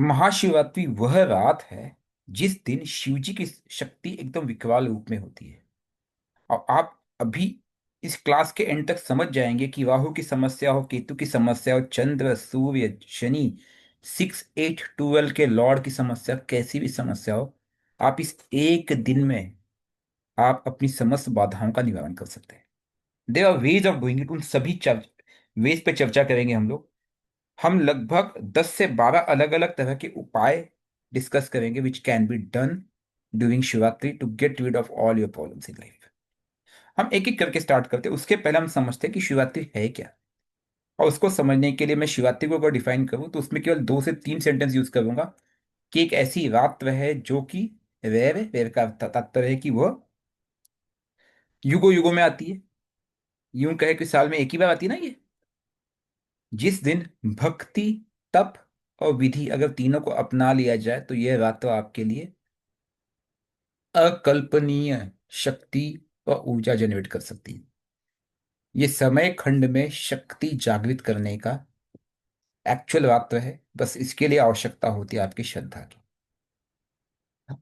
महाशिवरात्रि वह रात है जिस दिन शिव जी की शक्ति एकदम विकराल रूप में होती है। और आप अभी इस क्लास के एंड तक समझ जाएंगे कि राहु की समस्या हो, केतु की समस्या हो, चंद्र, सूर्य, शनि, 6 8 12 के लॉर्ड की समस्या, कैसी भी समस्या हो, आप इस एक दिन में आप अपनी समस्त बाधाओं का निवारण कर सकते हैं। There are ways of doing it. उन सभी वेज पे चर्चा करेंगे हम लोग। हम लगभग 10 से 12 अलग अलग तरह के उपाय डिस्कस करेंगे which can be done during Shivratri to get rid of all your problems in life. हम एक एक करके स्टार्ट करते हैं। उसके पहले हम समझते हैं कि शिवरात्रि है क्या। और उसको समझने के लिए मैं शिवरात्रि को अगर डिफाइन करूं तो उसमें केवल 2 से 3 सेंटेंस यूज करूंगा कि एक ऐसी रात्र है जो कि रेर है। रेर का तात्पर्य है कि वह युगों युगों में आती है। यूं कहे कि साल में एक ही बार आती है ना ये। जिस दिन भक्ति, तप और विधि अगर तीनों को अपना लिया जाए तो यह रात आपके लिए अकल्पनीय शक्ति और ऊर्जा जनरेट कर सकती है। ये समय खंड में शक्ति जागृत करने का एक्चुअल रात्र है। बस इसके लिए आवश्यकता होती है आपकी श्रद्धा की।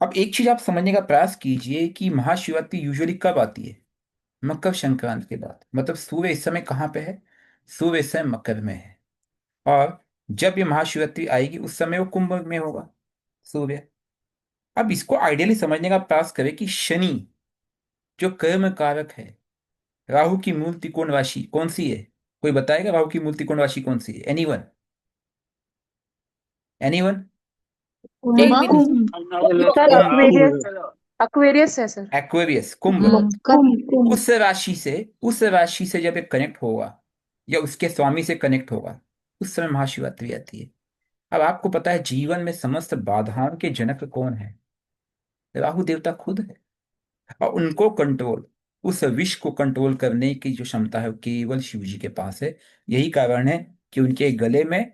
अब एक चीज आप समझने का प्रयास कीजिए कि महाशिवरात्रि यूजुअली कब आती है? मकर संक्रांति के बाद। मतलब सूर्य इस समय कहाँ पे है? सूर्य इस समय मकर में है। और जब ये महाशिवरात्रि आएगी उस समय वो कुंभ में होगा सूर्य। अब इसको आइडियली समझने का प्रयास करें कि शनि जो कर्म कारक है, राहु की मूल त्रिकोण राशि कौन सी है? कोई बताएगा राहु की मूल त्रिकोण राशि कौन सी है? एनीवन? एनीवन? टेक कुंभ। मीन्स सर कुंभ। अक्वेरियस। अक्वेरियस है सर। एक्वेरियस, कुंभ। कुंभ। उस राशि से जब ये कनेक्ट होगा या उसके स्वामी से कनेक्ट होगा उस समय महाशिवरात्रि आती है। अब आपको पता है जीवन में समस्त बाधाओं के जनक कौन है? राहु देवता खुद है। और उनको कंट्रोल, उस विष को कंट्रोल करने की जो क्षमता है वो केवल शिव जी के पास है। यही कारण है कि उनके गले में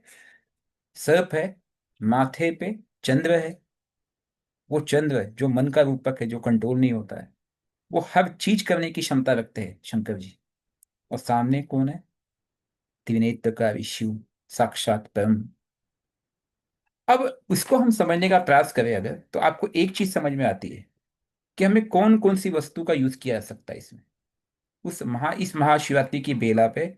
सर्प है, माथे पे चंद्र है। वो चंद्र जो मन का रूपक है, जो कंट्रोल नहीं होता है, वो हर चीज करने की क्षमता रखते हैं शंकर जी। और सामने कौन है? त्रिनेत्र का शिव, साक्षात परम। अब उसको हम समझने का प्रयास करें अगर, तो आपको एक चीज समझ में आती है कि हमें कौन कौन सी वस्तु का यूज किया जा सकता है इसमें। इस महाशिवरात्रि की बेला पे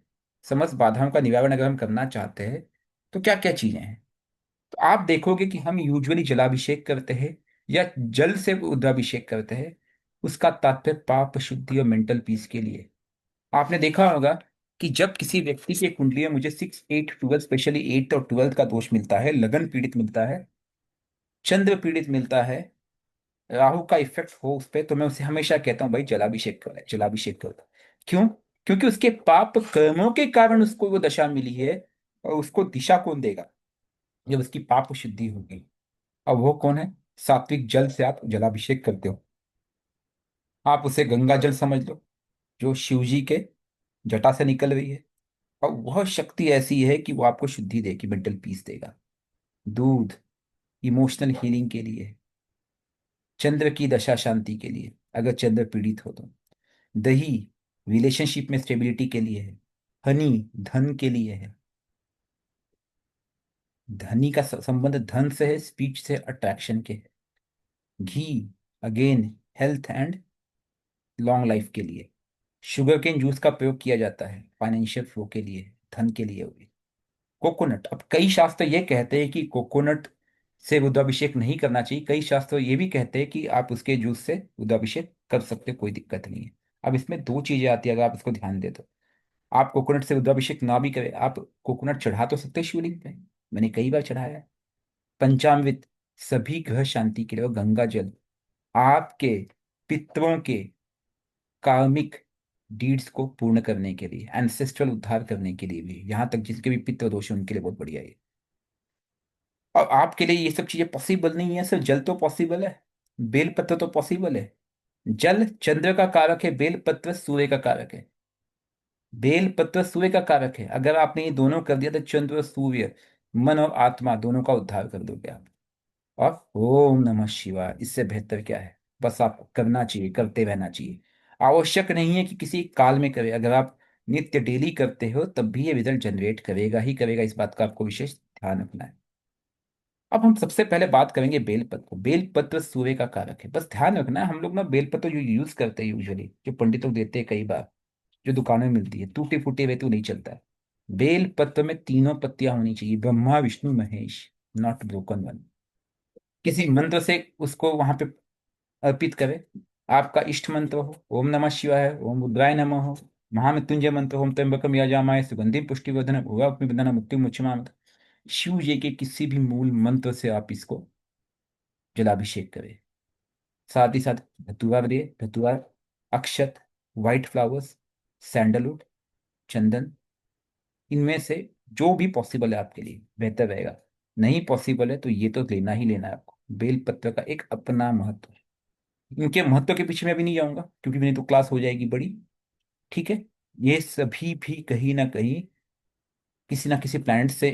समस्त बाधाओं का निवारण अगर हम करना चाहते हैं तो क्या क्या चीजें हैं? तो आप देखोगे कि हम यूजुअली जलाभिषेक करते हैं या जल से रुद्राभिषेक करते हैं। उसका तात्पर्य पाप शुद्धि और मेंटल पीस के लिए। आपने देखा होगा कि जब किसी व्यक्ति की कुंडली में मुझे 6 8 12, स्पेशली 8 और 12 का दोष मिलता है, लगन पीड़ित मिलता है, चंद्र पीड़ित मिलता है, राहु का इफेक्ट हो उस पर, तो मैं उसे हमेशा कहता हूँ भाई जलाभिषेक कर, जलाभिषेक कर। क्यों? क्योंकि उसके पाप कर्मों के कारण उसको वो दशा मिली है। और उसको दिशा कौन देगा जब उसकी पाप शुद्धि होगी? अब वो कौन है? सात्विक जल से आप जलाभिषेक करते हो। आप उसे गंगा जल समझ लो जो शिव जी के जटा से निकल रही है। और वह शक्ति ऐसी है कि वो आपको शुद्धि देगी, मेंटल पीस देगा। दूध इमोशनल हीलिंग के लिए, चंद्र की दशा शांति के लिए अगर चंद्र पीड़ित हो तो। दही रिलेशनशिप में स्टेबिलिटी के लिए है। हनी धन के लिए है। धनी का संबंध धन से है, स्पीच से, अट्रैक्शन के है। घी again health and long life के लिए। शुगर केन जूस का प्रयोग किया जाता है फाइनेंशियल फ्लो के लिए, धन के लिए हुई। कोकोनट, अब कई शास्त्र ये कहते हैं कि कोकोनट से रुद्राभिषेक नहीं करना चाहिए। कई शास्त्र ये भी कहते हैं कि आप उसके जूस से रुद्राभिषेक कर सकते हो, कोई दिक्कत नहीं है। अब इसमें दो चीजें आती है अगर आप इसको ध्यान दे तो। आप कोकोनट से रुद्राभिषेक ना भी करें, आप कोकोनट चढ़ा तो सकते हैं शिवलिंग पे। मैंने कई बार चढ़ाया है। पंचामृत सभी ग्रह शांति के लिए, और गंगा जल आपके पितरों के कार्मिक डीड्स को पूर्ण करने के लिए, एंसेस्ट्रल उद्धार करने के लिए भी, यहाँ तक जिनके भी पितृ दोष हैं उनके लिए बहुत बढ़िया है। और आपके लिए ये सब चीजें पॉसिबल नहीं है, सिर्फ जल तो पॉसिबल है, बेलपत्र तो पॉसिबल है। जल चंद्र का कारक है, बेलपत्र सूर्य का कारक है। बेलपत्र सूर्य का कारक है। अगर आपने ये दोनों कर दिया तो चंद्र और सूर्य, मन और आत्मा दोनों का उद्धार कर दोगे आप। और ओम नमः शिवाय, इससे बेहतर क्या है? बस आपको करना चाहिए, करते रहना चाहिए। आवश्यक नहीं है कि किसी काल में करें। अगर आप नित्य डेली करते हो तब भी ये रिजल्ट जनरेट करेगा ही करेगा। इस बात का आपको विशेष ध्यान रखना है। अब हम सबसे पहले बात करेंगे बेलपत्र। बेलपत्र सूर्य का कारक है, बस ध्यान रखना है। हम लोग ना बेलपत्र जो यूज करते हैं यूजुअली, जो पंडित लोग देते हैं कई बार, जो दुकानों में मिलती है, टूटे फूटे हुए तो नहीं चलता है। बेलपत्र में तीनों पत्तियां होनी चाहिए, Brahma Vishnu Mahesh, not broken one. किसी मंत्र से उसको वहां पे अर्पित करें। आपका इष्ट मंत्र हो ओम नमः शिवाय, ओम रुद्राय नमः हो, महामृत्युंजय मंत्र, ओम त्र्यंबकम यजामहे सुगंधिम पुष्टिवर्धनम उर्वारुकमिव बंधनानां मृत्युमुच्यमामृत। शिव जी के किसी भी मूल मंत्र से आप इसको जलाभिषेक करें। साथ ही साथ धतूरा दे, धतूरा, अक्षत, व्हाइट फ्लावर्स, सैंडलवुड, चंदन, इनमें से जो भी पॉसिबल है आपके लिए बेहतर रहेगा। नहीं पॉसिबल है तो ये तो लेना ही लेना है आपको। बेलपत्र का एक अपना महत्व है। इनके महत्व के पीछे मैं अभी नहीं जाऊंगा क्योंकि मेरी तो क्लास हो जाएगी बड़ी। ठीक है। ये सभी भी कहीं ना कहीं किसी ना किसी प्लैनेट से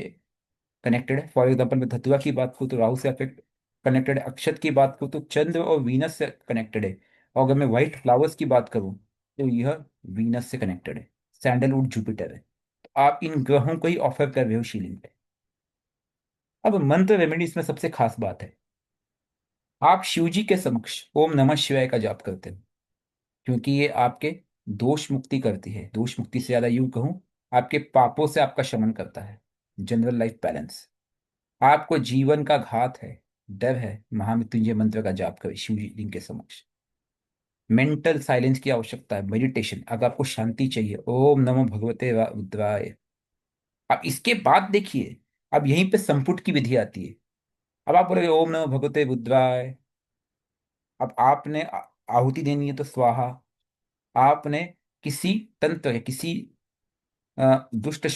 कनेक्टेड है। फॉर एग्जाम्पल मैं धतुआ की बात करूँ तो राहु से अफेक्ट कनेक्टेड है, अक्षत की बात करूँ तो चंद्र और वीनस से कनेक्टेड है, और अगर मैं व्हाइट फ्लावर्स की बात करूँ तो यह वीनस से कनेक्टेड है, सैंडलवुड जुपिटर है। तो आप इन ग्रहों को ही ऑफर कर रहे हो शीलिंग पे। अब मंत्र रेमेडी इसमें सबसे खास बात है, आप शिव जी के समक्ष ओम नमः शिवाय का जाप करते हो, क्योंकि ये आपके दोष मुक्ति करती है। दोष मुक्ति से ज्यादा यूं कहूं, आपके पापों से आपका शमन करता है, जनरल लाइफ बैलेंस। आपको जीवन का घात है, डर है, महामृत्युंजय मंत्र का जाप करें शिव जी लिंग के समक्ष। मेंटल साइलेंस की आवश्यकता है, मेडिटेशन। अगर आपको शांति चाहिए, ओम नमो भगवते रुद्राय। अब इसके बाद देखिए, अब यहीं पे संपुट की विधि आती है। अब आप बोलोगे ओम नमो भगवते रुद्राय, अब आपने आहुति देनी है तो स्वाहा। आपने किसी तंत्र या किसी दुष्ट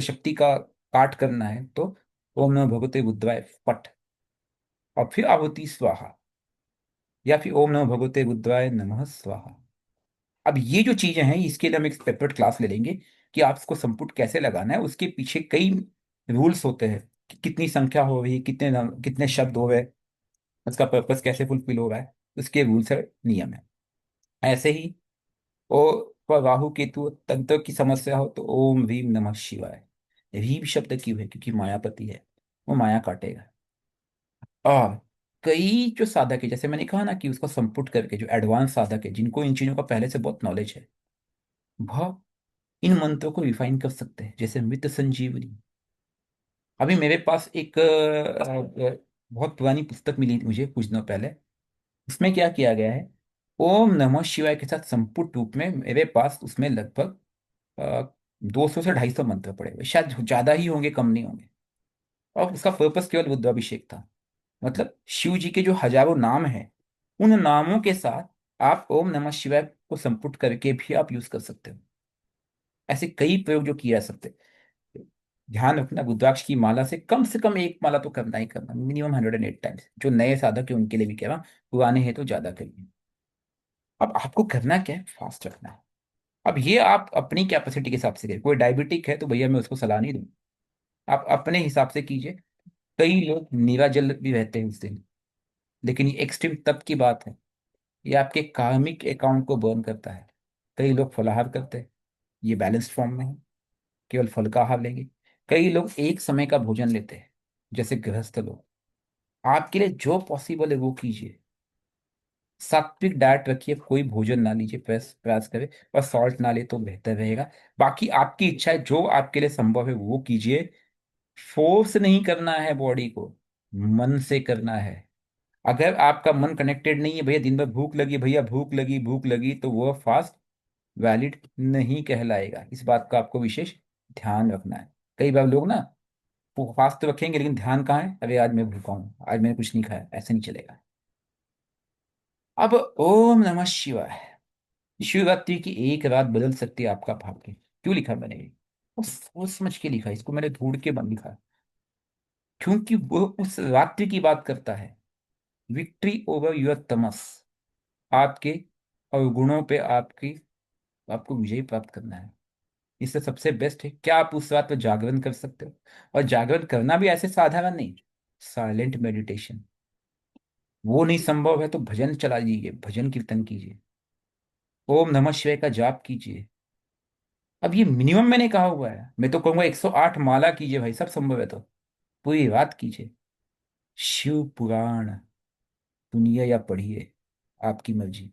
शक्ति का काट करना है तो ओम नमो भगवते बुद्धाय पट, और फिर आहुति स्वाहा, या फिर ओम नमो भगवते बुद्धाय नमः स्वाहा। अब ये जो चीजें हैं इसके लिए हम एक सेपरेट क्लास ले लेंगे कि आप इसको संपुट कैसे लगाना है। उसके पीछे कई रूल्स होते हैं कि कितनी संख्या हो रही है, कितने शब्द हो रहे हैं, उसका पर्पस कैसे फुलफिल हो रहा है, उसके रूल्स है, नियम है। ऐसे ही ओ पर राहु केतु तंत्र की समस्या हो तो ओम ह्रीम नमः शिवाय। ह्रीम शब्द क्यों है? क्योंकि मायापति है, वो माया काटेगा। और कई जो साधक है, जैसे मैंने कहा ना कि उसको संपुट करके, जो एडवांस साधक है जिनको इन चीजों का पहले से बहुत नॉलेज है, वह इन मंत्रों को रिफाइन कर सकते हैं, जैसे मृत संजीवनी। अभी मेरे पास एक बहुत पुरानी पुस्तक मिली थी मुझे कुछ दिनों पहले। उसमें क्या किया गया है, ओम नमः शिवाय के साथ संपुट रूप में मेरे पास उसमें लगभग 200 से 250 मंत्र पड़े हुए, शायद ज्यादा ही होंगे, कम नहीं होंगे। और उसका पर्पस केवल रुद्राभिषेक था। मतलब शिव जी के जो हजारों नाम हैं, उन नामों के साथ आप ओम नमः शिवाय को संपुट करके भी आप यूज कर सकते हो। ऐसे कई प्रयोग जो किए जा सकते हैं। ध्यान रखना, रुद्राक्ष की माला से कम एक माला तो करना ही करना, मिनिमम 108 टाइम्स। जो नए साधक है उनके लिए भी कह रहा हूं, पुराने हैं तो ज्यादा करिए। अब आपको करना क्या है, फास्ट रखना है। अब ये आप अपनी कैपेसिटी के हिसाब से करिए। कोई डायबिटिक है तो भैया मैं उसको सलाह नहीं दूं, आप अपने हिसाब से कीजिए। कई लोग नीराजल भी रहते हैं उस दिन, लेकिन ये एक्सट्रीम तप की बात है। ये आपके कार्मिक अकाउंट को बर्न करता है। कई लोग फलाहार करते हैं, ये बैलेंस्ड फॉर्म में है, केवल फल का आहार लेंगे। कई लोग एक समय का भोजन लेते हैं, जैसे गृहस्थ लोग। आपके लिए जो पॉसिबल है वो कीजिए। सात्विक डाइट रखिए, कोई भोजन ना लीजिए, प्रयास प्रयास करें, और सॉल्ट ना ले तो बेहतर रहेगा। बाकी आपकी इच्छा है, जो आपके लिए संभव है वो कीजिए। फोर्स नहीं करना है बॉडी को, मन से करना है। अगर आपका मन कनेक्टेड नहीं है, भैया दिन भर भूख लगी, भैया भूख लगी, भूख लगी, तो वह फास्ट वैलिड नहीं कहलाएगा। इस बात का आपको विशेष ध्यान रखना है। कई बार लोग ना फास्ट तो रखेंगे लेकिन ध्यान कहाँ है, अरे आज मैं भूखा हूँ, आज मैंने कुछ नहीं खाया, ऐसे नहीं चलेगा। अब ओम नमः शिवाय। शिवरात्रि की एक रात बदल सकती है आपका भाग्य। क्यों लिखा मैंने ये? वो सोच समझ के लिखा है, इसको मैंने ढूंढ के बंद लिखा है। क्योंकि वो उस रात्रि की बात करता है, विक्ट्री ओवर योर तमस। आपके अवगुणों पे आपको विजय प्राप्त करना है। इससे सबसे बेस्ट है क्या, आप उस रात पर जागरण कर सकते हो। और जागरण करना भी ऐसे साधारण नहीं, साइलेंट मेडिटेशन। वो नहीं संभव है तो भजन चला लीजिए, भजन कीर्तन कीजिए, ओम नमः शिवाय का जाप कीजिए। अब ये मिनिमम मैंने कहा हुआ है, मैं तो कहूंगा 108 माला कीजिए भाई, सब संभव है तो पूरी रात कीजिए। शिव पुराण सुनिए या पढ़िए, आपकी मर्जी।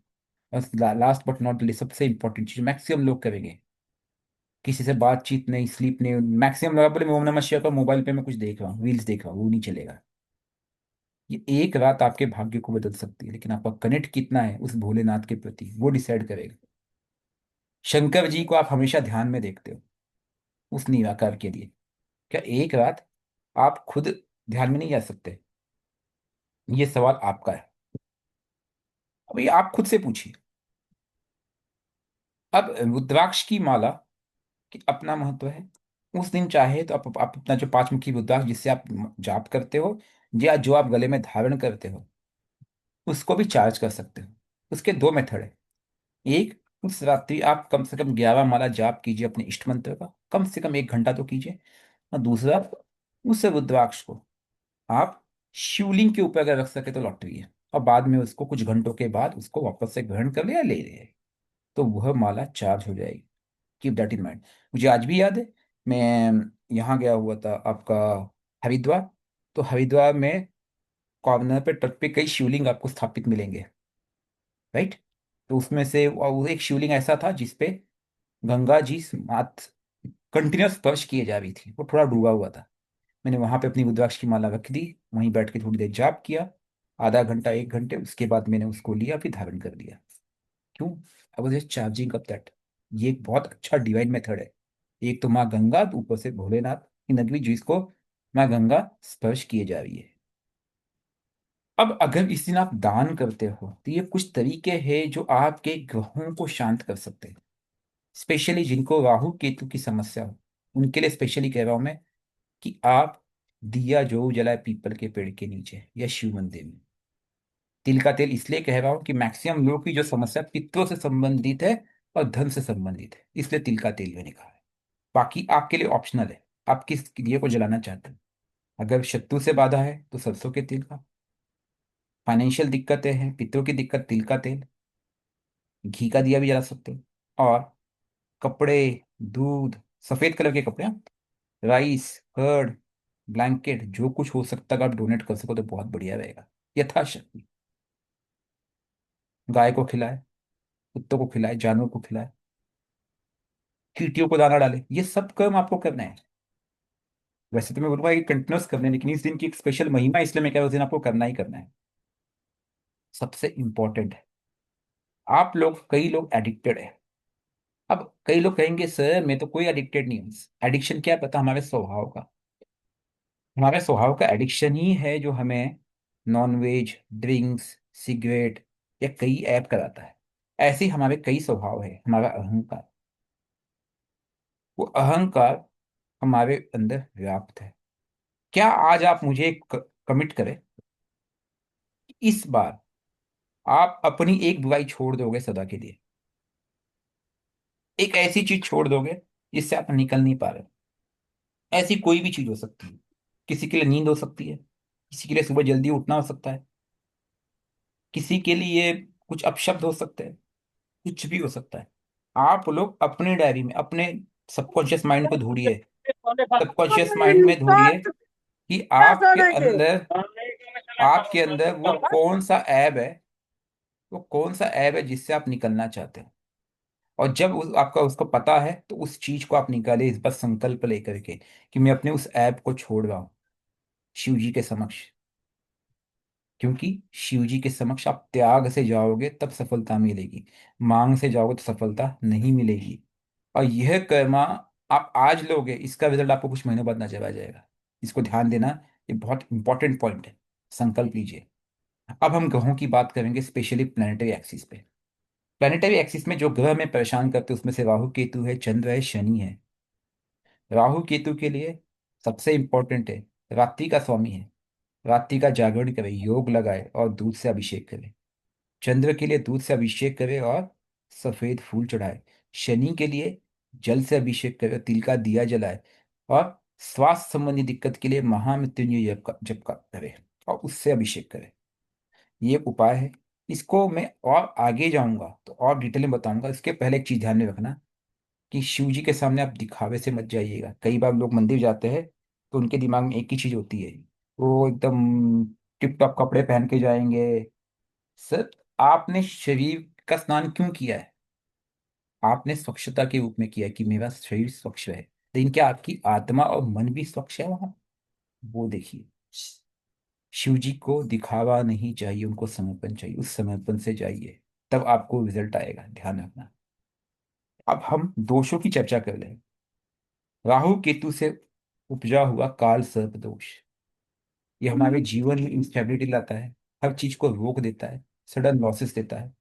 बस लास्ट बट नॉट लीस्ट, सबसे इंपॉर्टेंट चीज मैक्सिमम लोग करेंगे, किसी से बातचीत नहीं, स्लीप नहीं। मैक्सिमम लोग बोले ओम नमः शिवाय का मोबाइल पे मैं कुछ देख रहा हूँ, रील्स देख रहा हूँ, वो नहीं चलेगा। ये एक रात आपके भाग्य को बदल सकती है, लेकिन आपका कनेक्ट कितना है उस भोलेनाथ के प्रति वो डिसाइड करेगा। शंकर जी को आप हमेशा ध्यान में देखते हो उस निराकार के लिए, क्या एक रात आप खुद ध्यान में नहीं जा सकते? ये सवाल आपका है। अब ये आप खुद से पूछिए। अब रुद्राक्ष की माला की अपना महत्व है। उस दिन चाहे तो आप अपना जो पांचमुखी रुद्राक्ष जिससे आप जाप करते हो, या जो आप गले में धारण करते हो, उसको भी चार्ज कर सकते हो। उसके दो मेथड है। एक, उस रात्रि आप कम से कम 11 माला जाप कीजिए अपने इष्ट मंत्र का, कम से कम 1 घंटा तो कीजिए। और दूसरा, उस रुद्राक्ष को आप शिवलिंग के ऊपर अगर रख सके तो लॉटरी है, और बाद में उसको कुछ घंटों के बाद उसको वापस से ग्रहण कर ले या ले ले, तो वह माला चार्ज हो जाएगी। Keep that in mind. मुझे आज भी याद है, मैं यहाँ गया हुआ था आपका हरिद्वार। तो हरिद्वार में कॉर्नर पे तट पे कई शिवलिंग आपको स्थापित मिलेंगे, राइट? तो उसमें से वो एक शिवलिंग ऐसा था जिसपे गंगा जी माथ कंटिन्यूस स्पर्श किए जा रही थी, वो थोड़ा डूबा हुआ था। मैंने वहां पे अपनी रुद्राक्ष की माला रख दी, वहीं बैठ के थोड़ी देर जाप किया, आधा घंटा 1 घंटे, उसके बाद मैंने उसको लिया फिर धारण कर दिया। क्यों? I was just charging up that. ये एक बहुत अच्छा डिवाइन मेथड है। एक तो माँ गंगा, तो ऊपर से भोलेनाथ की नगरी जिसको माँ गंगा स्पर्श किए जा रही है। अब अगर इस दिन आप दान करते हो तो ये कुछ तरीके हैं जो आपके ग्रहों को शांत कर सकते हैं। स्पेशली जिनको राहु केतु की समस्या हो, उनके लिए स्पेशली कह रहा हूं मैं कि आप दिया जो जलाए पीपल के पेड़ के नीचे या शिव मंदिर में। तिल का तेल इसलिए कह रहा हूं कि मैक्सिमम लोगों की जो समस्या पित्रों से संबंधित है और धन से संबंधित है, इसलिए तिल का तेल मैंने कहा है। बाकी आपके लिए ऑप्शनल है, आप किस दिए को जलाना चाहते हैं। अगर शत्रु से बाधा है तो सरसों के तेल का, फाइनेंशियल दिक्कतें हैं, पित्रों की दिक्कत, तिल का तेल, घी का दिया भी जला सकते हैं। और कपड़े, दूध, सफेद कलर के कपड़े, राइस, कर्ड, ब्लैंकेट, जो कुछ हो सकता है अगर आप डोनेट कर सको तो बहुत बढ़िया रहेगा। यथाशक्ति गाय को खिलाए, कुत्तों को खिलाए, जानवर को खिलाए, चींटियों को दाना डाले, ये सब काम आपको करना है। वैसे तो मैं बोलूंगा ये कंटिन्यूस करना है, लेकिन इस दिन की एक स्पेशल महिमा है, इसलिए मैं कह रहा हूं उस दिन आपको करना ही करना है। सबसे इंपॉर्टेंट है, आप लोग, कई लोग एडिक्टेड है। अब कई लोग कहेंगे सर मैं तो कोई एडिक्टेड नहीं हूँ। एडिक्शन क्या है पता? हमारे स्वभाव का, हमारे स्वभाव का एडिक्शन ही है जो हमें नॉनवेज, ड्रिंक्स, सिगरेट या कई ऐप कराता है। ऐसे ही हमारे कई स्वभाव है। हमारा अहंकार, वो अहंकार हमारे अंदर व्याप्त है। क्या आज आप मुझे कमिट करें कि इस बार आप अपनी एक बुराई छोड़ दोगे सदा के लिए? एक ऐसी चीज छोड़ दोगे जिससे आप निकल नहीं पा रहे। ऐसी कोई भी चीज हो सकती है। किसी के लिए नींद हो सकती है, किसी के लिए सुबह जल्दी उठना हो सकता है, किसी के लिए कुछ अपशब्द हो सकते हैं, कुछ भी हो सकता है। आप लोग अपने डायरी में अपने सबकॉन्शियस माइंड को ढूंढिए, सबकॉन्शियस माइंड में ढूंढिए कि आपके अंदर वो कौन सा ऐब है, वो कौन सा ऐब है जिससे आप निकलना चाहते हो। और जब आपका उसको पता है तो उस चीज को आप निकाले इस बार संकल्प लेकर के कि मैं अपने उस ऐप को छोड़ रहा हूं शिव जी के समक्ष। क्योंकि शिव जी के समक्ष आप त्याग से जाओगे तब सफलता मिलेगी, मांग से जाओगे तो सफलता नहीं मिलेगी। और यह कर्मा आप आज लोगे, इसका रिजल्ट आपको कुछ महीनों बाद नजर आ जाएगा। इसको ध्यान देना, ये बहुत इंपॉर्टेंट पॉइंट है। संकल्प लीजिए। अब हम ग्रहों की बात करेंगे, स्पेशली प्लानिटरी एक्सिस पे। प्लानिटरी एक्सिस में जो ग्रह में परेशान करते हैं उसमें से राहु केतु है, चंद्र है, शनि है। राहु केतु के लिए सबसे इंपॉर्टेंट है, रात्रि का स्वामी है, रात्रि का जागरण करे, योग लगाए और दूध से अभिषेक करे। चंद्र के लिए दूध से अभिषेक करे और सफेद फूल चढ़ाए। शनि के लिए जल से अभिषेक करे, तिल का दिया जलाए। और स्वास्थ्य संबंधी दिक्कत के लिए महामृत्युंजय जप का करे और उससे अभिषेक करे। ये एक उपाय है। इसको मैं और आगे जाऊंगा तो और डिटेल में बताऊंगा। इसके पहले एक चीज ध्यान में रखना कि शिव जी के सामने आप दिखावे से मत जाइएगा। कई बार लोग मंदिर जाते हैं तो उनके दिमाग में एक ही चीज होती है वो एकदम टिप टॉप कपड़े पहन के जाएंगे। सर, आपने शरीर का स्नान क्यों किया है? आपने स्वच्छता के रूप में किया है कि मेरा शरीर स्वच्छ रहे, लेकिन क्या आपकी आत्मा और मन भी स्वच्छ है वहां? वो देखिए। शिव जी को दिखावा नहीं चाहिए, उनको समर्पण चाहिए, उस समर्पण से जाइए, तब आपको रिजल्ट आएगा, ध्यान रखना। अब हम दोषों की चर्चा कर रहे हैं। राहु केतु से उपजा हुआ काल सर्प दोष, ये हमारे जीवन में इंस्टेबिलिटी लाता है, हर चीज को रोक देता है, सडन लॉसेस देता है।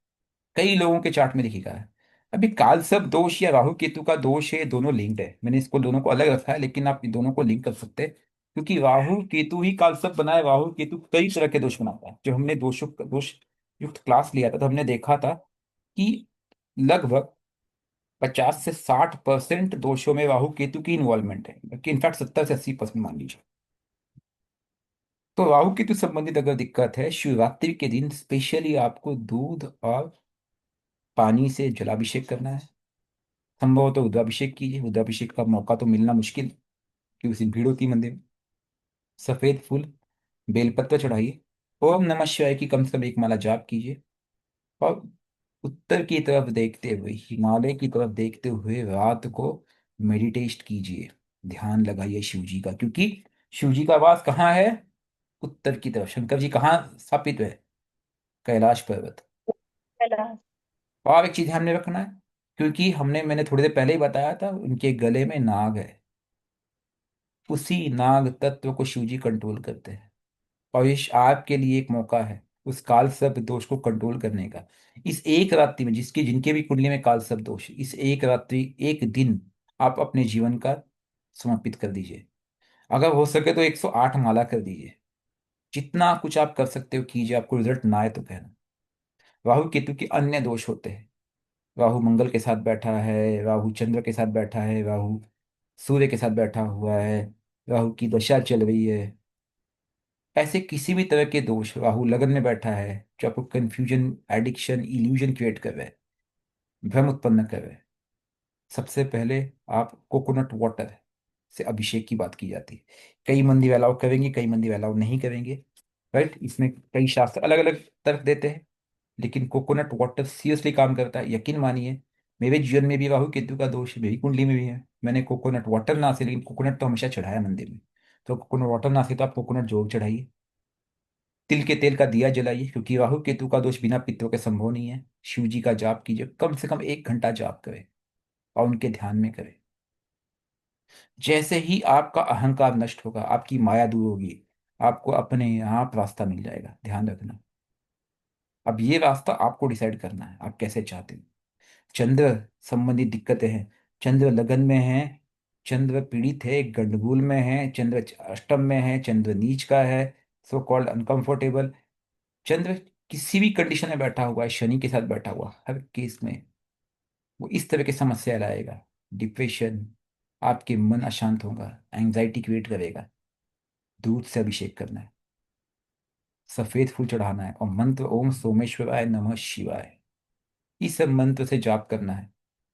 कई लोगों के चार्ट में दिखेगा है। अभी कालसर्प दोष या राहु केतु का दोष है, ये दोनों लिंक्ड है, मैंने इसको दोनों को अलग रखा है, लेकिन आप इन दोनों को लिंक कर सकते हैं, क्योंकि राहु केतु ही कालसर्प बनाए। राहु केतु कई तरह के दोष बनाता है। जब हमने दोष युक्त क्लास लिया था तो हमने देखा था कि लगभग 50 से 60% दोषों में राहु केतु की इन्वॉल्वमेंट है, कि इनफैक्ट 70 से 80% मान लीजिए। तो राहु केतु संबंधित अगर दिक्कत है, शिवरात्रि के दिन स्पेशली आपको दूध और पानी से जलाभिषेक करना है। संभव हो तो रुद्राभिषेक कीजिए, रुद्राभिषेक का मौका तो मिलना मुश्किल, क्योंकि उस दिन भीड़ होती है मंदिर में। सफेद फूल, बेलपत्र चढ़ाइए, ओम नमः शिवाय की कम से कम एक माला जाप कीजिए, और उत्तर की तरफ देखते हुए, हिमालय की तरफ देखते हुए रात को मेडिटेट कीजिए, ध्यान लगाइए शिव जी का, क्योंकि शिव जी का वास कहाँ है? उत्तर की तरफ। शंकर जी कहाँ स्थापित है? कैलाश पर्वत। कैलाश। और एक चीज ध्यान में रखना है, क्योंकि मैंने थोड़ी देर पहले ही बताया था, उनके गले में नाग है, उसी नाग तत्व को शिव जी कंट्रोल करते हैं। और ये आपके लिए एक मौका है उस काल सर्प दोष को कंट्रोल करने का। इस एक रात्रि में, जिसकी जिनके भी कुंडली में काल सर्प दोष है, इस एक रात्रि, एक दिन आप अपने जीवन का समर्पित कर दीजिए। अगर हो सके तो 108 माला कर दीजिए। जितना कुछ आप कर सकते हो कीजिए, आपको रिजल्ट ना आए तो कहना। राहु केतु के अन्य दोष होते हैं। राहु मंगल के साथ बैठा है, राहु चंद्र के साथ बैठा है, राहु सूर्य के साथ बैठा हुआ है, राहु की दशा चल रही है। ऐसे किसी भी तरह के दोष, राहु लगन में बैठा है जो आपको कंफ्यूजन, एडिक्शन, इल्यूजन क्रिएट कर रहा है, भ्रम उत्पन्न कर रहा है, सबसे पहले आप कोकोनट वाटर से अभिषेक की बात की जाती है। कई मंदिर अलाउ करेंगे, कई मंदिर अलाउ नहीं करेंगे, राइट? इसमें कई शास्त्र अलग अलग तर्क देते हैं, लेकिन कोकोनट वाटर सीरियसली काम करता है, यकीन मानिए। मेरे जीवन में भी राहु केतु का दोष मेरी कुंडली में भी है। मैंने कोकोनट वाटर ना से, लेकिन कोकोनट तो हमेशा चढ़ाया मंदिर में। तो कोकोनट वाटर ना से तो आप कोकोनट जरूर चढ़ाइए। तिल के तेल का दिया जलाइए, क्योंकि राहु केतु का दोष बिना पितरों के संभव नहीं है। शिव जी का जाप कीजिए, कम से कम 1 घंटा जाप करें और उनके ध्यान में करें। जैसे ही आपका अहंकार नष्ट होगा, आपकी माया दूर होगी, आपको अपने आप रास्ता मिल जाएगा, ध्यान रखना। अब ये रास्ता आपको डिसाइड करना है, आप कैसे चाहते हैं। चंद्र संबंधी दिक्कतें हैं, चंद्र लगन में है, चंद्र पीड़ित है, गंडगोल में है, चंद्र अष्टम में है, चंद्र नीच का है, सो कॉल्ड अनकंफर्टेबल। चंद्र किसी भी कंडीशन में बैठा हुआ है, शनि के साथ बैठा हुआ, हर केस में वो इस तरह की समस्या लाएगा। डिप्रेशन, आपके मन अशांत होगा, एंजाइटी क्रिएट करेगा। दूध से अभिषेक करना है, सफेद फूल चढ़ाना है, और मंत्र ओम सोमेश्वराय नमः शिवाय, इस मंत्र से जाप करना है।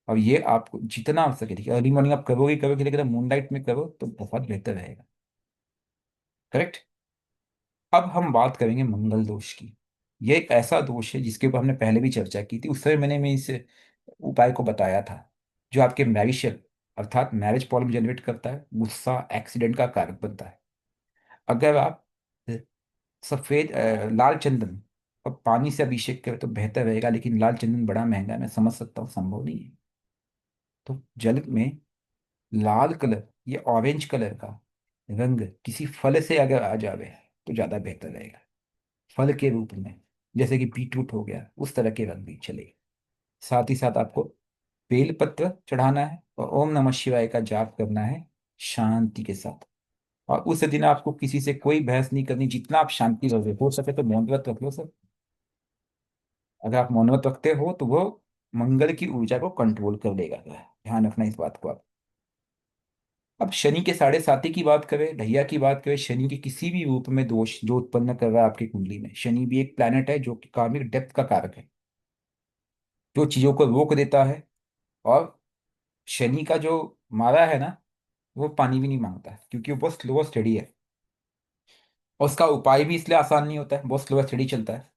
और ये आपको जितना हो सके, ठीक है, अर्ली मॉर्निंग आप करोगे करोगे, लेकिन मून लाइट में करो तो बहुत बेहतर रहेगा। करेक्ट। अब हम बात करेंगे मंगल दोष की। यह एक ऐसा दोष है जिसके ऊपर हमने पहले भी चर्चा की थी, उस समय मैं इस उपाय को बताया था, जो आपके मैरिशल अर्थात मैरिज प्रॉब्लम जनरेट करता है, गुस्सा, एक्सीडेंट का कारक बनता है। अगर आप लाल चंदन और पानी से अभिषेक करें तो बेहतर रहेगा, लेकिन लाल चंदन बड़ा महंगा है, मैं समझ सकता हूँ, संभव नहीं है। तो जल में लाल कलर या ऑरेंज कलर का रंग किसी फल से अगर आ जावे तो ज्यादा बेहतर रहेगा। फल के रूप में, जैसे कि बीटरूट हो गया, उस तरह के रंग भी चलेगा। साथ ही साथ आपको बेलपत्र चढ़ाना है और ओम नमः शिवाय का जाप करना है शांति के साथ। और उस दिन आपको किसी से कोई बहस नहीं करनी, जितना आप शांति रहोगे, हो सके तो मौन व्रत रख लो सर। अगर आप मौन व्रत रखते हो तो वो मंगल की ऊर्जा को कंट्रोल कर लेगा, ध्यान रखना इस बात को आप। अब शनि के साढ़े साथी की बात करें, ढैया की बात करें, शनि के किसी भी रूप में दोष जो उत्पन्न कर रहा है आपकी कुंडली में, शनि भी एक प्लैनेट है जो कि कार्मिक डेप्थ का कारक है, जो चीजों को रोक देता है। और शनि का जो मारा है ना, वो पानी भी नहीं मांगता है, क्योंकि वो बहुत स्लो स्टडी है। और उसका उपाय भी इसलिए आसान नहीं होता है, बहुत स्लो स्टडी चलता है।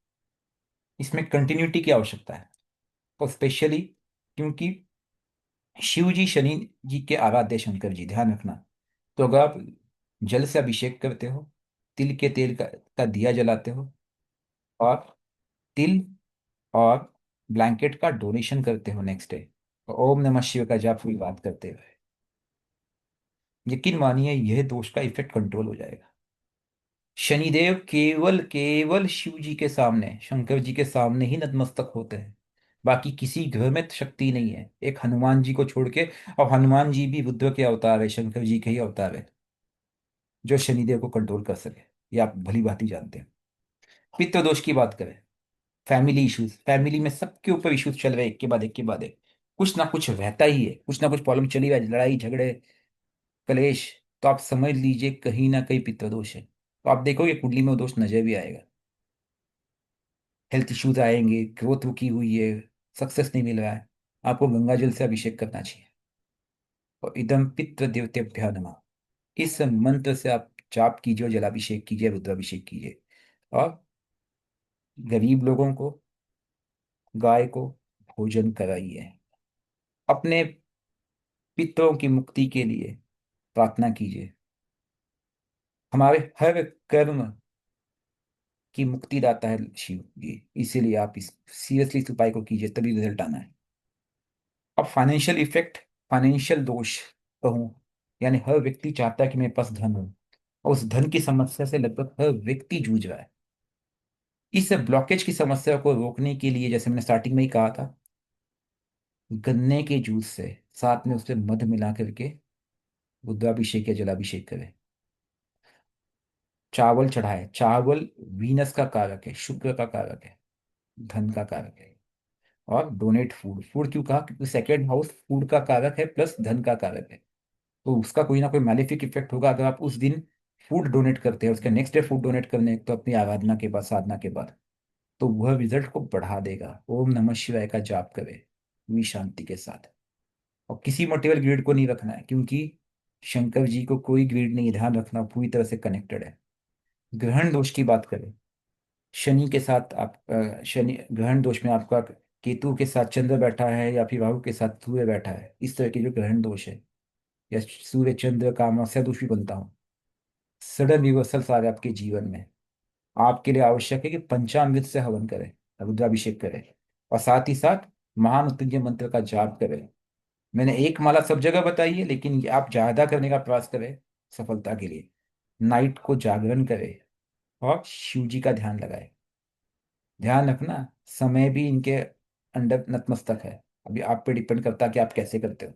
इसमें कंटिन्यूटी की आवश्यकता है, और स्पेशली क्योंकि शिव जी शनि जी के आराध्य शंकर जी, ध्यान रखना। तो अगर आप जल से अभिषेक करते हो, तिल के तेल का दिया जलाते हो, और तिल और ब्लैंकेट का डोनेशन करते हो नेक्स्ट डे, ओम नमः शिव का जाप हुई बात करते हुए, यकीन मानिए यह दोष का इफेक्ट कंट्रोल हो जाएगा। शनिदेव केवल केवल शिव जी के सामने, शंकर जी के सामने ही नतमस्तक होते हैं। बाकी किसी ग्रह में शक्ति नहीं है, एक हनुमान जी को छोड़ के। और हनुमान जी भी बुद्ध के अवतार है, शंकर जी के ही अवतार है, जो शनिदेव को कंट्रोल कर सके। ये आप भली भांति जानते हैं। पितृ दोष की बात करें, फैमिली इश्यूज, फैमिली में सबके ऊपर इश्यूज चल रहे हैं, एक के बाद एक के बाद एक। कुछ ना कुछ रहता ही है, कुछ ना कुछ प्रॉब्लम चली रही है, लड़ाई झगड़े कलेश। तो आप समझ लीजिए कहीं ना कहीं पितृ दोष है। तो आप देखोगे कुंडली में वो दोष नजर भी आएगा। हेल्थ इश्यूज आएंगे, ग्रोथ रुकी हुई है, सक्सेस नहीं मिल रहा है, आपको गंगा जल से अभिषेक करना चाहिए। और इदम पितृ देवतेभ्यो नमः, इस मंत्र से आप जाप कीजिए और जलाभिषेक कीजिए, रुद्राभिषेक कीजिए। और गरीब लोगों को, गाय को भोजन कराइए। अपने पितरों की मुक्ति के लिए प्रार्थना कीजिए। हमारे हर कर्म की मुक्ति दाता है शिव जी, इसीलिए आप इस सीरियसली इस उपाय को कीजिए, तभी रिजल्ट आना है। अब फाइनेंशियल इफेक्ट, फाइनेंशियल दोष कहूँ, यानी हर व्यक्ति चाहता है कि मेरे पास धन हो, और उस धन की समस्या से लगभग हर व्यक्ति जूझ रहा है। इस ब्लॉकेज की समस्या को रोकने के लिए, जैसे मैंने स्टार्टिंग में ही कहा था, गन्ने के जूस से साथ में उससे मध मिला करके रुद्राभिषेक या जलाभिषेक करें। चावल चढ़ाए, चावल वीनस का कारक है, शुक्र का कारक है, धन का कारक है। और डोनेट फूड, फूड क्यों कहा, क्योंकि सेकेंड हाउस फूड का कारक है प्लस धन का कारक है। तो उसका कोई ना कोई मैलेफिक इफेक्ट होगा अगर आप उस दिन फूड डोनेट करते हैं, उसके नेक्स्ट डे फूड डोनेट करने, तो अपनी आराधना के बाद, साधना के बाद, तो वह रिजल्ट को बढ़ा देगा। ओम नमः शिवाय का जाप करें पूरी शांति के साथ। और किसी मटेरियल ग्रिड को नहीं रखना है, क्योंकि शंकर जी को कोई ग्रिड नहीं, ध्यान रखना, पूरी तरह से कनेक्टेड है। ग्रहण दोष की बात करें, शनि के साथ आप शनि ग्रहण दोष में आपका केतु के साथ चंद्र बैठा है, या फिर राहु के साथ सूर्य बैठा है, इस तरह के जो ग्रहण दोष है, या सूर्य चंद्र का अमावस्या दोष भी बनता हूँ, सडन रिवर्सल्स आ रहे आपके जीवन में। आपके लिए आवश्यक है कि पंचामृत से हवन करें, रुद्राभिषेक करें, और साथ ही साथ महामृत्युंजय मंत्र का जाप करें। मैंने एक माला सब जगह बताई है, लेकिन ये आप ज्यादा करने का प्रयास करें सफलता के लिए। नाइट को जागरण करें, और शिव जी का ध्यान लगाएं। ध्यान रखना, समय भी इनके अंडर नतमस्तक है। अभी आप पे डिपेंड करता है कि आप कैसे करते हो।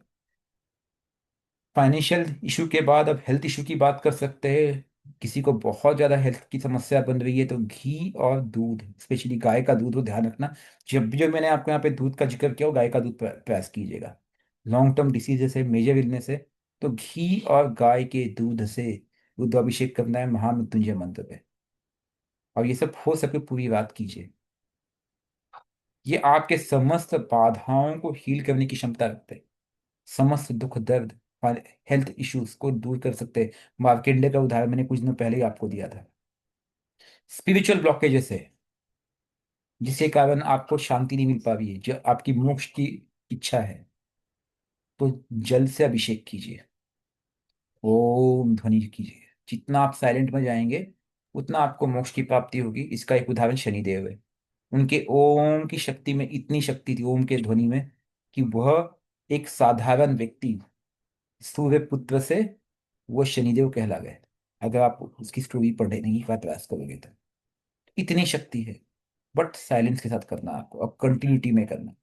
फाइनेंशियल इशू के बाद अब हेल्थ इशू की बात कर सकते हैं। किसी को बहुत ज्यादा हेल्थ की समस्या बन रही है, तो घी और दूध, स्पेशली गाय का दूध, को ध्यान रखना। जब भी जो मैंने आपको यहाँ पे दूध का जिक्र किया हो, गाय का दूध प्रयास कीजिएगा। लॉन्ग टर्म डिसीजेस है, मेजर इलनेस है, तो घी और गाय के दूध से रुद्राभिषेक करना है महामृत्युंजय मंत्र पे। और ये सब हो सके पूरी रात कीजिए। ये आपके समस्त बाधाओं को हील करने की क्षमता रखते हैं। समस्त दुख दर्द, हेल्थ इश्यूज को दूर कर सकते हैं। मार्केंडे का उदाहरण मैंने कुछ दिनों पहले ही आपको दिया था। स्पिरिचुअल ब्लॉकेजेस है, जिसके कारण आपको शांति नहीं मिल पा रही है, जो आपकी मोक्ष की इच्छा है, तो जल से अभिषेक कीजिए, ओम ध्वनि कीजिए। जितना आप साइलेंट में जाएंगे, उतना आपको मोक्ष की प्राप्ति होगी। इसका एक उदाहरण शनिदेव है। उनके ओम की शक्ति में इतनी शक्ति थी, ओम के ध्वनि में, कि वह एक साधारण व्यक्ति, सूर्य पुत्र से वो शनिदेव कहला गए। अगर आप उसकी स्टोरी पढ़ने का प्रयास करोगे तो इतनी शक्ति है। बट साइलेंस के साथ करना आपको, अब कंटिन्यूटी में करना।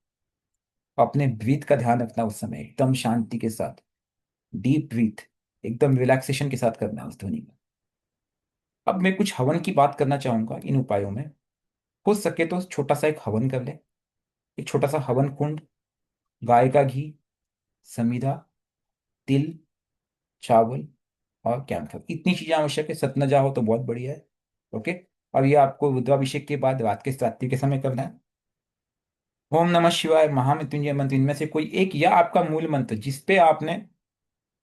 अपने ब्रीथ का ध्यान रखना, उस समय एकदम शांति के साथ, डीप ब्रीथ, एकदम रिलैक्सेशन के साथ करना उस ध्वनि में। अब मैं कुछ हवन की बात करना चाहूंगा इन उपायों में। हो सके तो छोटा सा एक हवन कर ले, एक छोटा सा हवन कुंड, गाय का घी, समीधा, तिल, चावल और कैंफर, इतनी चीजें आवश्यक है। सतनजा हो तो बहुत बढ़िया है। ओके। और ये आपको रुद्राभिषेक के बाद रात के रात्रि के समय करना है। ओम नमः शिवाय, महामृत्युंजय मंत्र, इनमें से कोई एक, या आपका मूल मंत्र जिसपे आपने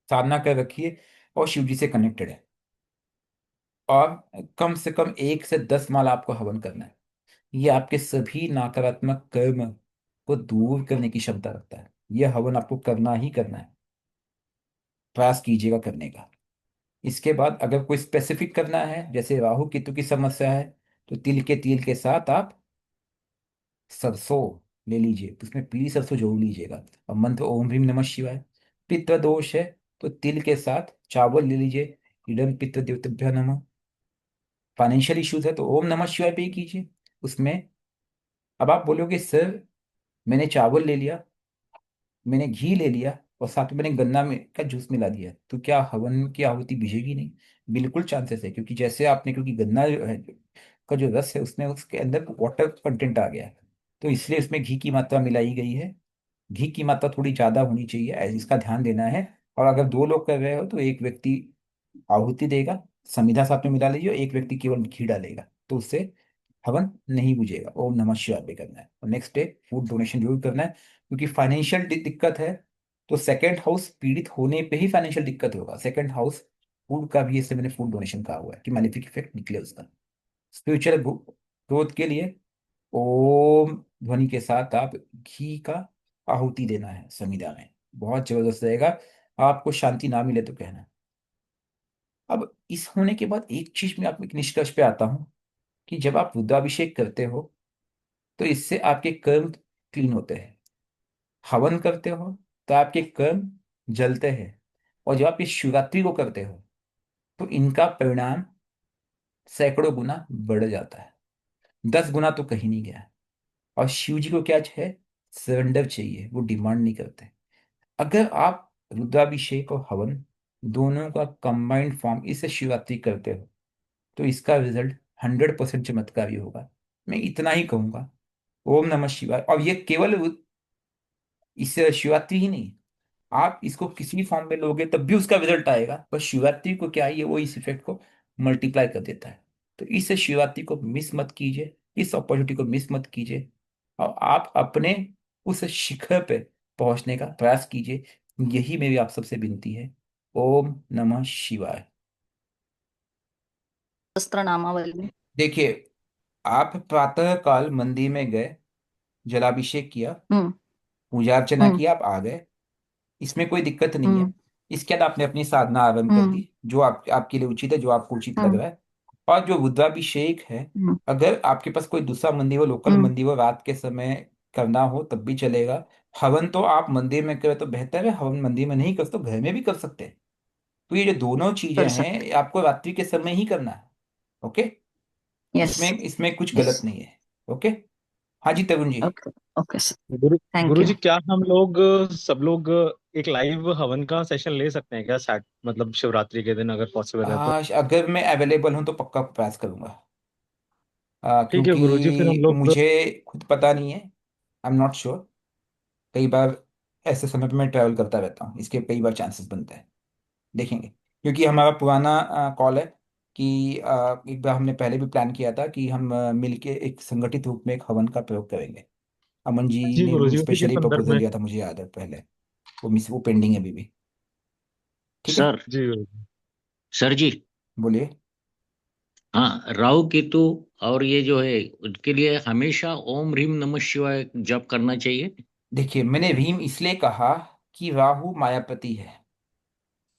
साधना कर रखी है और शिव जी से कनेक्टेड है। और कम से कम 1 से 10 माला आपको हवन करना है। ये आपके सभी नकारात्मक कर्म को दूर करने की क्षमता रखता है। यह हवन आपको करना ही करना है, प्रयास कीजिएगा करने का। इसके बाद अगर कोई स्पेसिफिक करना है, जैसे राहु केतु की समस्या है, तो तिल के साथ आप सरसों ले लीजिए, उसमें पीली सरसों जरूर लीजिएगा, और मंत्र ओम भीम नमः शिवाय। पित्त दोष है तो तिल के साथ चावल ले लीजिए, इदम पित्त देवतेभ्य नमः। फाइनेंशियल इश्यूज है तो ओम नमः शिवाय पे ही कीजिए उसमें। अब आप बोलोगे सर, मैंने चावल ले लिया, मैंने घी ले लिया, और साथ में मैंने गन्ना में का जूस मिला दिया, तो क्या हवन की आहुति भिजेगी नहीं? बिल्कुल चांसेस है, क्योंकि जैसे आपने, क्योंकि गन्ना जो है, का जो रस है, उसमें उसके अंदर वाटर कंटेंट आ गया है, तो इसलिए उसमें घी की मात्रा मिलाई गई है। घी की मात्रा थोड़ी ज्यादा होनी चाहिए, इसका ध्यान देना है। और अगर 2 लोग कर रहे हो तो एक व्यक्ति आहुति देगा, समिधा साथ में मिला लीजिए, और एक व्यक्ति केवल घी डालेगा, तो उससे हवन नहीं बुझेगा। ओम नमः शिवाय भी करना है, और नेक्स्ट डे फूड डोनेशन जरूर करना है, क्योंकि फाइनेंशियल दिक्कत है, तो सेकंड हाउस पीड़ित होने पे ही फाइनेंशियल दिक्कत होगा। सेकंड हाउस फूड का भी, इससे मैंने फूड डोनेशन कहा हुआ है कि मैलिफिक इफेक्ट निकले उसका। स्पिरिचुअल ग्रोथ के लिए ओम ध्वनि के साथ आप घी का आहुति देना है समिधा में, बहुत जबरदस्त रहेगा। आपको शांति ना मिले तो कहना। अब इस होने के बाद एक चीज में आप एक निष्कर्ष पे आता हूं, कि जब आप रुद्राभिषेक करते हो तो इससे आपके कर्म क्लीन होते हैं। हवन करते हो तो आपके कर्म जलते हैं, और जब आप इस शिवरात्रि को करते हो तो इनका परिणाम सैकड़ों गुना बढ़ जाता है, 10 गुना तो कहीं नहीं गया। और शिव जी को क्या है, सरेंडर चाहिए, वो डिमांड नहीं करते। अगर आप रुद्राभिषेक और हवन दोनों का कंबाइंड फॉर्म इस शिवरात्रि करते हो, तो इसका रिजल्ट 100% चमत्कारी होगा। मैं इतना ही कहूंगा। ओम नमः शिवाय। और ये केवल इस शिवरात्रि ही नहीं, आप इसको किसी फॉर्म में लोगे तब भी उसका रिजल्ट आएगा, पर शिवरात्रि को क्या है, ये वो इस इफेक्ट को मल्टीप्लाई कर देता है। तो इस शिवरात्रि को मिस मत कीजिए, इस अपॉर्चुनिटी को मिस मत कीजिए, और आप अपने उस शिखर पे पहुंचने का प्रयास कीजिए। यही मेरी आप सबसे विनती है। ओम नमः शिवाय। शस्त्र नामावली। देखिए, आप प्रातः काल मंदिर में गए, जलाभिषेक किया, हम्म। पूजा अर्चना हम्म। की, आप आ गए, इसमें कोई दिक्कत नहीं है। हम्म। इसके बाद आपने अपनी साधना आरंभ कर हम्म। दी, जो आपके लिए उचित है, जो आपको उचित लग हम्म। रहा है। और जो रुद्राभिषेक है, हम्म। अगर आपके पास कोई दूसरा मंदिर हो, लोकल हम्म। मंदिर हो, रात के समय करना हो तब भी चलेगा। हवन तो आप मंदिर में करें तो बेहतर है, हवन मंदिर में नहीं कर तो घर में भी कर सकते हैं। तो ये जो दोनों चीजें कर हैं, सकते। ये आपको रात्रि के समय ही करना है। Okay, yes. इसमें इसमें कुछ यस। गलत नहीं है। ओके। हाँ जी Tarun ji. Okay. Okay sir. Guru thank Guru you. जी, क्या हम लोग सब लोग एक लाइव हवन का सेशन ले सकते हैं क्या? मतलब शिवरात्रि के दिन अगर पॉसिबल है तो। अगर मैं अवेलेबल हूँ तो पक्का प्रयास करूंगा। ठीक है गुरु जी, फिर हम क्योंकि लोग। मुझे खुद पता नहीं है, आई एम नॉट श्योर। कई बार ऐसे समय पे मैं ट्रैवल करता रहता हूँ, इसके कई बार चांसेस बनते हैं। देखेंगे, क्योंकि हमारा पुराना कॉल है कि एक बार हमने पहले भी प्लान किया था कि हम मिलके एक संगठित रूप में एक हवन का प्रयोग करेंगे। अमन जी जी ने गुरु वो जी, उसी के स्पेशली संदर्भ प्रपोजल में। दिया था, मुझे याद है पहले। वो मिस, वो पेंडिंग है अभी भी। ठीक है, सर। जी गुरु जी। सर जी। बोलिए। हाँ, राहु केतु और ये जो है उसके लिए हमेशा ओम ह्रीम नमः शिवाय जप करना चाहिए। देखिए, मैंने भीम इसलिए कहा कि राहु मायापति है,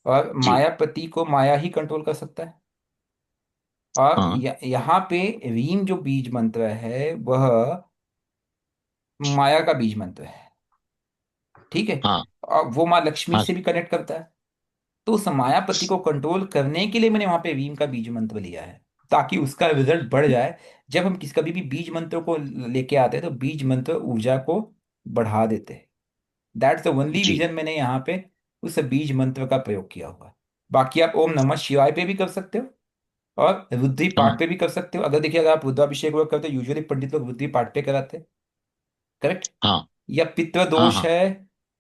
और जी। मायापति को माया ही कंट्रोल कर सकता है। और हाँ। यहाँ पे रीम जो बीज मंत्र है, वह माया का बीज मंत्र है। ठीक है, हाँ। और वो माँ लक्ष्मी हाँ। से भी कनेक्ट करता है। तो उस मायापति को कंट्रोल करने के लिए मैंने वहां पे रीम का बीज मंत्र लिया है, ताकि उसका रिजल्ट बढ़ जाए। जब हम किस कभी भी बीज मंत्र को लेके आते हैं तो बीज मंत्र ऊर्जा को बढ़ा देते हैं। दैट्स द ओनली जी। रीजन मैंने यहाँ पे उस बीज मंत्र का प्रयोग किया हुआ है। बाकी आप ओम नमः शिवाय पे भी कर सकते हो, और रुद्री पाठ हाँ। पे भी कर सकते हो। अगर देखिए, अगर आप रुद्राभिषेक वर्क करते हो, यूजुअली पंडित लोग रुद्री पाठ पे कराते हैं, करेक्ट। हाँ। या पितृ हाँ। दोष हाँ। है,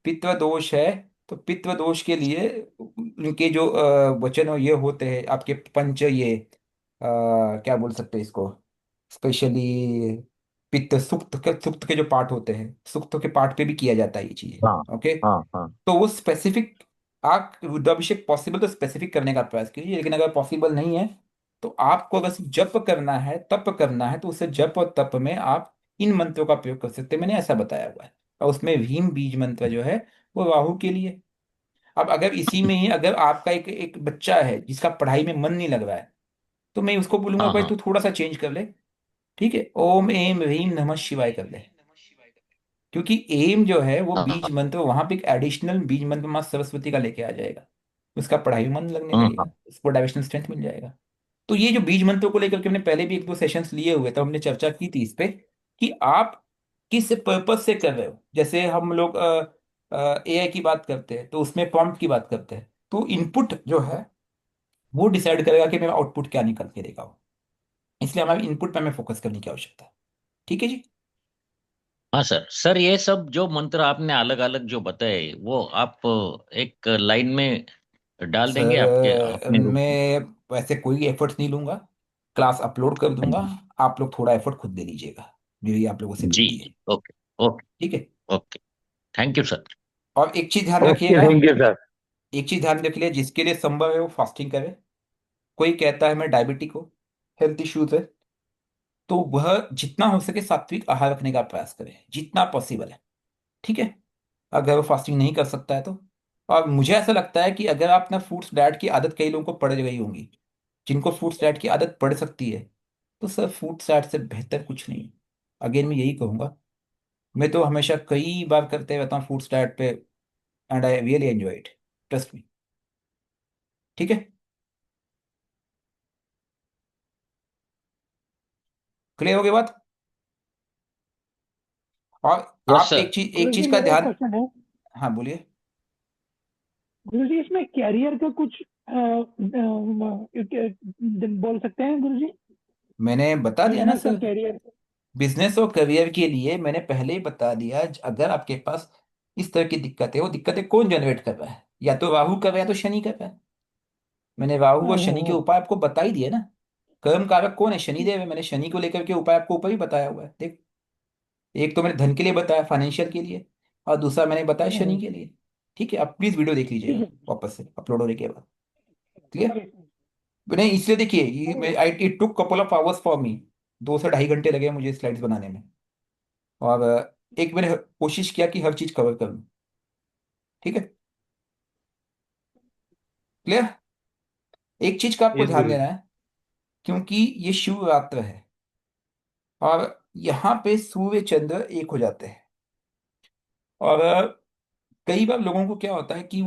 पितृ दोष है, तो पितृ दोष के लिए उनके जो वचन और ये होते हैं आपके पंच, ये क्या बोल सकते हैं इसको, स्पेशली पित्त सुक्त के जो पाठ होते हैं, सुक्तों के पाठ पे भी किया जाता है ये हाँ। चीजें। ओके, हाँ। हाँ। तो वो स्पेसिफिक, आप रुद्राभिषेक पॉसिबल तो स्पेसिफिक करने का प्रयास कीजिए, लेकिन अगर पॉसिबल नहीं है तो आपको अगर सिर्फ जप करना है, तप करना है, तो उसे जप और तप में आप इन मंत्रों का प्रयोग कर सकते हैं, मैंने ऐसा बताया हुआ है। और उसमें भीम बीज मंत्र जो है वो राहु के लिए। अब अगर इसी में ही अगर आपका एक एक बच्चा है जिसका पढ़ाई में मन नहीं लग रहा है, तो मैं उसको बोलूंगा हाँ भाई हाँ तू थोड़ा सा चेंज कर ले, ठीक है, ओम एम ह्रीम नमः शिवाय कर ले। क्योंकि एम जो है वो बीज हाँ मंत्र, वहां पे एक एडिशनल बीज मंत्र माँ सरस्वती का लेके आ जाएगा, उसका पढ़ाई में मन लगने हाँ लगेगा, हाँ उसको डायरेक्शनल स्ट्रेंथ मिल जाएगा। तो ये जो बीज मंत्रों को लेकर के हमने पहले भी एक दो सेशंस लिए हुए, तो हमने चर्चा की थी इस पे कि आप किस पर्पस से कर रहे हो। जैसे हम लोग एआई की बात करते हैं तो उसमें प्रॉम्प्ट की बात करते हैं, तो इनपुट जो है वो डिसाइड करेगा कि मेरा आउटपुट क्या निकल के देगा वो। इसलिए हमारे इनपुट पे हमें फोकस करने की आवश्यकता है। ठीक है जी। हाँ सर। सर ये सब जो मंत्र आपने अलग अलग जो बताए वो आप एक लाइन में डाल देंगे आपके सर अपने रूप में? मैं वैसे कोई एफर्ट्स नहीं लूंगा, क्लास अपलोड कर दूंगा, आप लोग थोड़ा एफर्ट खुद दे लीजिएगा, मेरी आप लोगों से जी विनती है। जी ओके। ओके। ठीक है। ओके। Thank you sir. और एक चीज ध्यान ओके, रखिएगा, थैंक यू सर। एक चीज ध्यान रख लिया, जिसके लिए संभव है वो फास्टिंग करे। कोई कहता है मैं डायबिटिक हूँ, हेल्थ इश्यूज है, तो वह जितना हो सके सात्विक आहार रखने का प्रयास करे जितना पॉसिबल है। ठीक है। अगर वो फास्टिंग नहीं कर सकता है तो। और मुझे ऐसा लगता है कि अगर आप ना फ्रूट्स डाइट की आदत कई लोगों को पड़ गई होंगी, जिनको फ्रूट्स डाइट की आदत पड़ सकती है, तो सर फ्रूट्स डाइट से बेहतर कुछ नहीं। अगेन मैं यही कहूँगा, मैं तो हमेशा कई बार करते रहता हूँ फ्रूट्स डाइट पे, and I really enjoy it, trust me. ठीक है। क्लियर हो गई बात। और यस आप सर। एक चीज गुरुजी का मेरा एक ध्यान। क्वेश्चन है। हाँ बोलिए। गुरुजी इसमें कैरियर का कुछ बोल सकते हैं गुरुजी? मैंने बता दिया ना बिजनेस और सर, कैरियर। बिजनेस और करियर के लिए मैंने पहले ही बता दिया। अगर आपके पास इस तरह की दिक्कत है, वो दिक्कतें कौन जनरेट कर रहा है, या तो राहु कर रहा है या तो शनि कर रहा है। मैंने राहु और शनि के उपाय आपको बता ही दिए ना। कर्म कारक कौन है, शनिदेव है, मैंने शनि को लेकर के उपाय आपको ऊपर ही बताया हुआ है देख। एक तो मैंने धन के लिए बताया, फाइनेंशियल के लिए, और दूसरा मैंने बताया शनि के लिए। ठीक है, आप प्लीज वीडियो देख ठीक लीजिएगा है। वापस से अपलोड होने के बाद। क्लियर। ओके। नहीं इसलिए देखिए, I it took couple of hours for me, 2 से ढाई घंटे लगे मुझे स्लाइड्स बनाने में। और एक मैंने कोशिश किया कि हर चीज कवर कर लूं। ठीक है। क्लियर। एक चीज का आपको यस ध्यान गुरु देना जी। है, क्योंकि ये शिव रात्र है, और यहाँ पे सूर्य चंद्र एक हो जाते हैं। और कई बार लोगों को क्या होता है कि वो